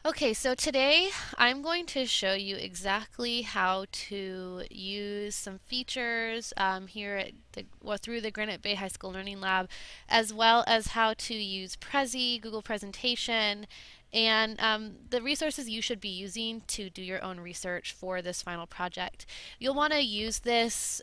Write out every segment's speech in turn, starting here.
Okay, so today I'm going to show you exactly how to use some features here at through the Granite Bay High School Learning Lab, as well as how to use Prezi, Google Presentation, and the resources you should be using to do your own research for this final project. You'll want to use this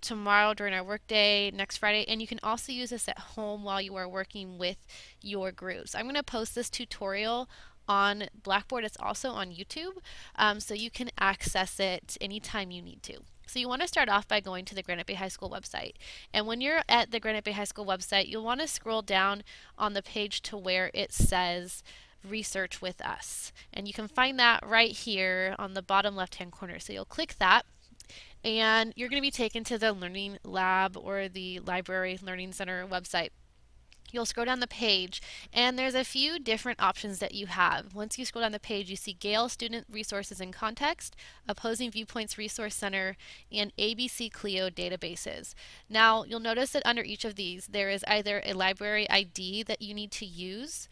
tomorrow during our workday, next Friday, and you can also use this at home while you are working with your groups. I'm going to post this tutorial on Blackboard. It's also on YouTube, so you can access it anytime you need to. So you want to start off by going to the Granite Bay High School website. And when you're at the Granite Bay High School website, you'll want to scroll down on the page to where it says Research with Us. And you can find that right here on the bottom left-hand corner. So you'll click that and you're going to be taken to the Learning Lab or the Library Learning Center website. You'll scroll down the page and there's a few different options that you have. Once you scroll down the page, you see Gale Student Resources and Context, Opposing Viewpoints Resource Center, and ABC Clio databases. Now, you'll notice that under each of these, there is either a library ID that you need to use.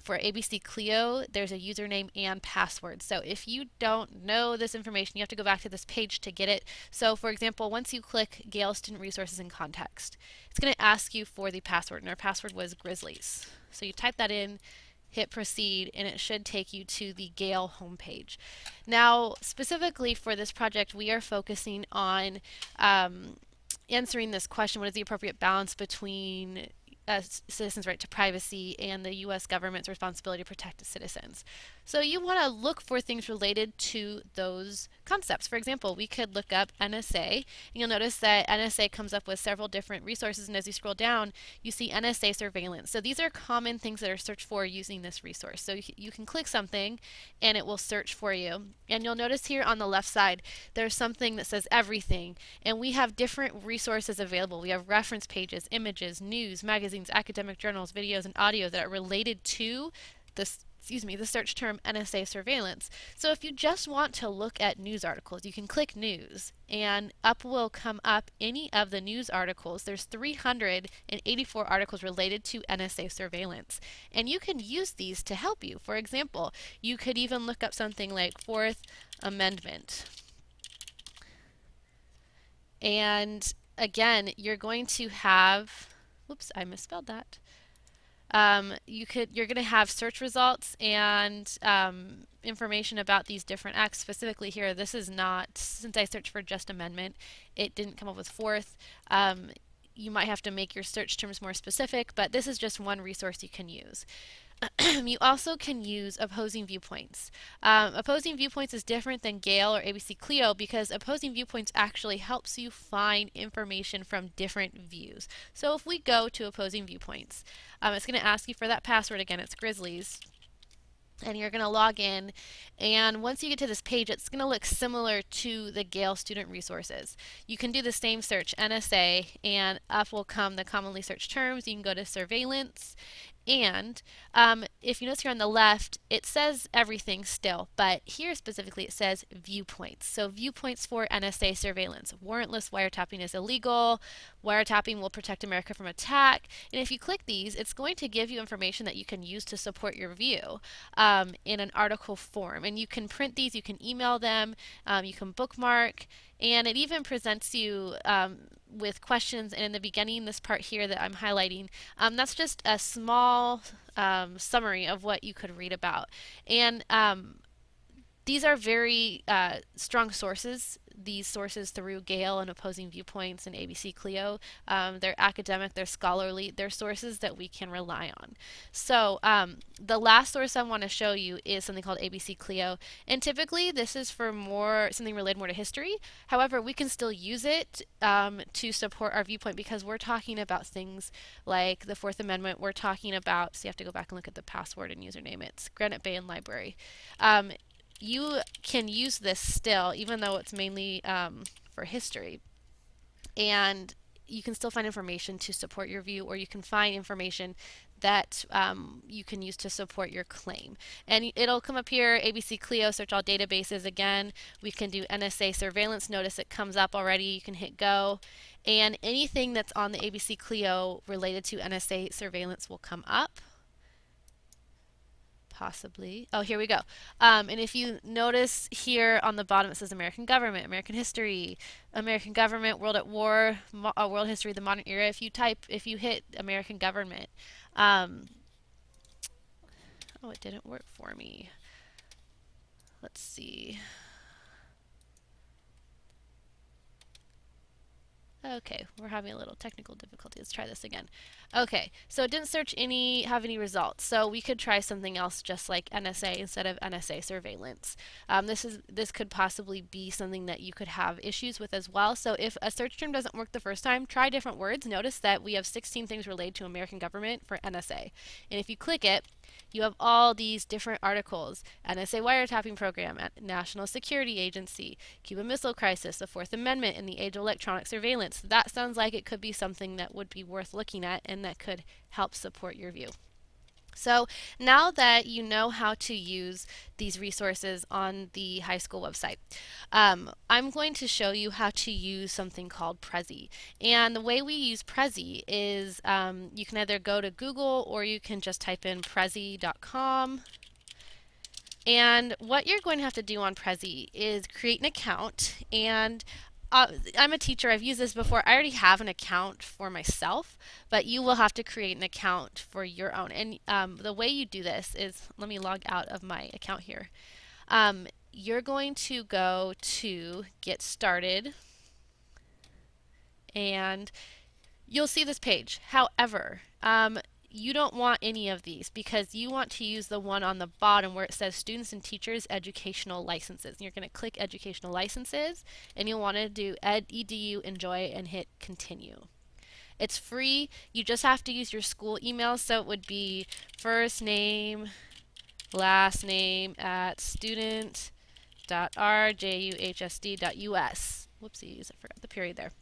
For ABC Clio, there's a username and password. So if you don't know this information, you have to go back to this page to get it. So for example, once you click Gale Student Resources and Context, it's going to ask you for the password, and our password was Grizzlies. So you type that in, hit proceed, and it should take you to the Gale homepage. Now, specifically for this project, we are focusing on answering this question: what is the appropriate balance between citizens' right to privacy and the U.S. government's responsibility to protect its citizens? So you want to look for things related to those concepts. For example, we could look up NSA, and you'll notice that NSA comes up with several different resources, and as you scroll down, you see NSA surveillance. So these are common things that are searched for using this resource. So you can click something, and it will search for you. And you'll notice here on the left side, there's something that says everything, and we have different resources available. We have reference pages, images, news, magazines, academic journals, videos, and audio that are related to the search term NSA surveillance. So if you just want to look at news articles, you can click news and up will come up any of the news articles. There's 384 articles related to NSA surveillance. And you can use these to help you. For example, you could even look up something like Fourth Amendment. And again, you're going to have, whoops, I misspelled that. You're going to have search results and information about these different acts. Specifically here, this is not, since I searched for just amendment, it didn't come up with fourth. You might have to make your search terms more specific, but this is just one resource you can use. You also can use opposing viewpoints. Opposing viewpoints is different than Gale or ABC Clio because opposing viewpoints actually helps you find information from different views. So if we go to opposing viewpoints, it's going to ask you for that password again. It's Grizzlies. And you're going to log in, and once you get to this page, it's going to look similar to the Gale student resources. You can do the same search, NSA, and up will come the commonly searched terms. You can go to surveillance, and if you notice here on the left, it says everything still, but here specifically it says viewpoints. So viewpoints for NSA surveillance. Warrantless wiretapping is illegal. Wiretapping will protect America from attack. And if you click these, it's going to give you information that you can use to support your view in an article form. And you can print these, you can email them, you can bookmark, and it even presents you with questions. And in the beginning, this part here that I'm highlighting, that's just a small summary of what you could read about. And these are very strong sources. These sources through Gale and Opposing Viewpoints and ABC Clio, they're academic, they're scholarly, they're sources that we can rely on. So the last source I want to show you is something called ABC Clio, and typically this is for something related more to history. However, we can still use it to support our viewpoint because we're talking about things like the Fourth Amendment. We're talking about, so you have to go back and look at the password and username. It's Granite Bay and Library. You can use this still, even though it's mainly for history. And you can still find information to support your view, or you can find information that you can use to support your claim. And it'll come up here, ABC Clio, search all databases. Again, we can do NSA surveillance. Notice it comes up already. You can hit go. And anything that's on the ABC Clio related to NSA surveillance will come up. Possibly. Oh, here we go. And if you notice here on the bottom, it says American government, American history, American government, world at war, world history, the modern era. If you hit American government, um, oh, it didn't work for me. Let's see. Okay, we're having a little technical difficulty. Let's try this again. Okay, so it didn't have any results. So we could try something else just like NSA instead of NSA surveillance. This could possibly be something that you could have issues with as well. So if a search term doesn't work the first time, try different words. Notice that we have 16 things related to American government for NSA. And if you click it, you have all these different articles: NSA wiretapping program, National Security Agency, Cuban Missile Crisis, the Fourth Amendment, and the Age of Electronic Surveillance. That sounds like it could be something that would be worth looking at and that could help support your view. So now that you know how to use these resources on the high school website, I'm going to show you how to use something called Prezi. And the way we use Prezi is you can either go to Google or you can just type in prezi.com. And what you're going to have to do on Prezi is create an account. And I'm a teacher. I've used this before. I already have an account for myself, but you will have to create an account for your own. And the way you do this is, let me log out of my account here. You're going to go to Get Started, and you'll see this page. However, you don't want any of these because you want to use the one on the bottom where it says Students and Teachers Educational Licenses. And you're going to click Educational Licenses, and you'll want to do EDU Enjoy and hit Continue. It's free. You just have to use your school email, so it would be first name, last name at student.rjuhsd.us. Whoopsies, I forgot the period there.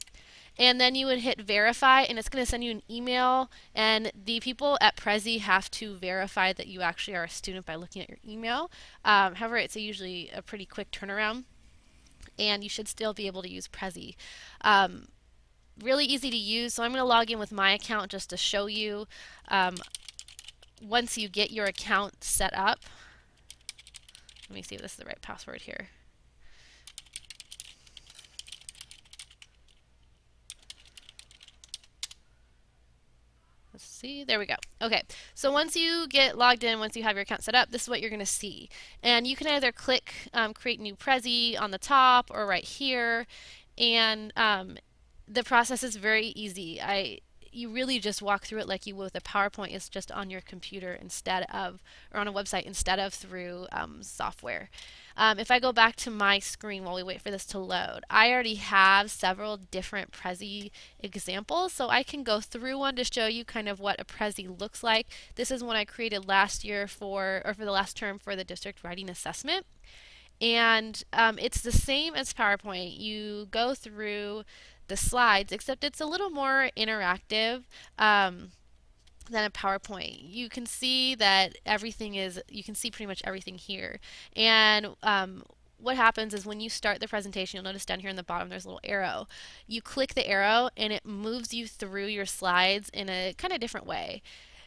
And then you would hit verify, and it's going to send you an email, and the people at Prezi have to verify that you actually are a student by looking at your email. However, it's usually a pretty quick turnaround, and you should still be able to use Prezi. Really easy to use, so I'm going to log in with my account just to show you. Once you get your account set up, let me see if this is the right password here. Let's see, there we go. Okay, so once you get logged in, once you have your account set up, this is what you're going to see. And you can either click Create New Prezi on the top or right here. And the process is very easy. You really just walk through it like you would with a PowerPoint. It's just on your computer instead of, or on a website instead of through software. If I go back to my screen while we wait for this to load, I already have several different Prezi examples, so I can go through one to show you kind of what a Prezi looks like. This is one I created last year for the last term for the district writing assessment. And it's the same as PowerPoint. You go through the slides, except it's a little more interactive than a PowerPoint. You can see that you can see pretty much everything here. And what happens is when you start the presentation, you'll notice down here in the bottom there's a little arrow. You click the arrow and it moves you through your slides in a kind of different way.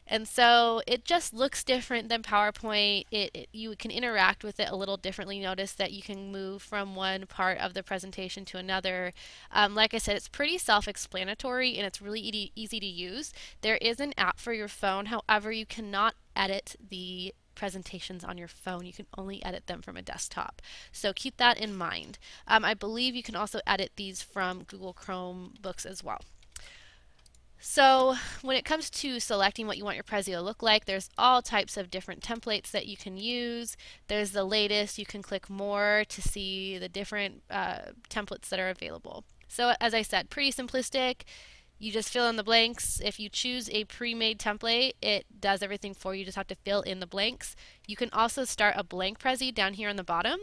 And so it just looks different than PowerPoint. You can interact with it a little differently. Notice that you can move from one part of the presentation to another. Like I said, it's pretty self-explanatory and it's really easy to use. There is an app for your phone. However, you cannot edit the presentations on your phone. You can only edit them from a desktop. So keep that in mind. I believe you can also edit these from Google Chromebooks as well. So when it comes to selecting what you want your Prezi to look like, there's all types of different templates that you can use. There's the latest. You can click more to see the different templates that are available. So as I said, pretty simplistic. You just fill in the blanks. If you choose a pre-made template, it does everything for you. You just have to fill in the blanks. You can also start a blank Prezi down here on the bottom,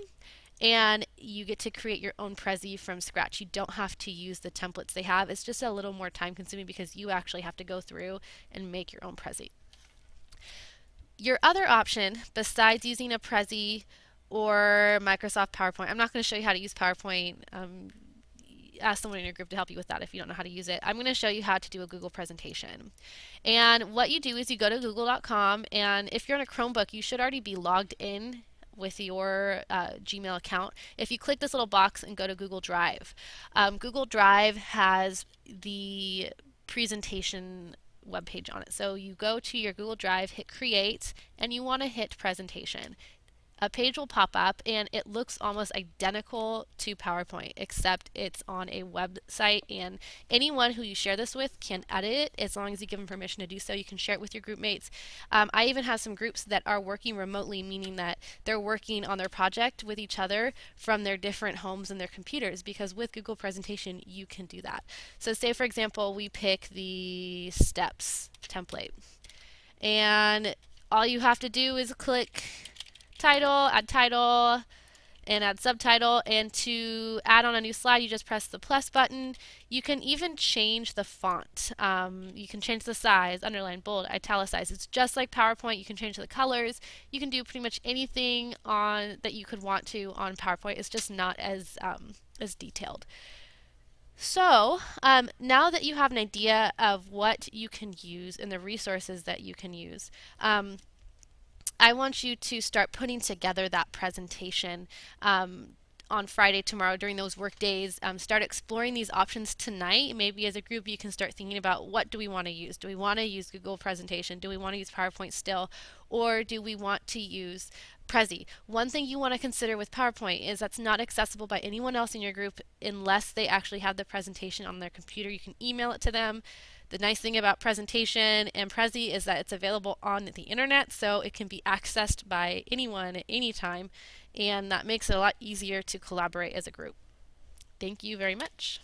and you get to create your own Prezi from scratch. You don't have to use the templates they have. It's just a little more time consuming because you actually have to go through and make your own Prezi. Your other option, besides using a Prezi or Microsoft PowerPoint, I'm not going to show you how to use PowerPoint. ask someone in your group to help you with that if you don't know how to use it. I'm going to show you how to do a Google presentation. And what you do is you go to google.com, and if you're on a Chromebook, you should already be logged in with your Gmail account. If you click this little box and go to Google Drive, Google Drive has the presentation webpage on it. So you go to your Google Drive, hit create, and you want to hit presentation. A page will pop up and it looks almost identical to PowerPoint, except it's on a website, and anyone who you share this with can edit it as long as you give them permission to do so. You can share it with your group mates. I even have some groups that are working remotely, meaning that they're working on their project with each other from their different homes and their computers, because with Google Presentation you can do that. So say for example we pick the steps template, and all you have to do is click title, and add subtitle. And to add on a new slide, you just press the plus button. You can even change the font. You can change the size, underline, bold, italicize. It's just like PowerPoint. You can change the colors. You can do pretty much anything on that you could want to on PowerPoint. It's just not as detailed. So now that you have an idea of what you can use and the resources that you can use, I want you to start putting together that presentation on Friday, tomorrow, during those work days. Start exploring these options tonight. Maybe as a group you can start thinking about, what do we want to use? Do we want to use Google Presentation? Do we want to use PowerPoint still? Or do we want to use Prezi? One thing you want to consider with PowerPoint is that's not accessible by anyone else in your group unless they actually have the presentation on their computer. You can email it to them. The nice thing about Presentation and Prezi is that it's available on the internet, so it can be accessed by anyone at any time, and that makes it a lot easier to collaborate as a group. Thank you very much.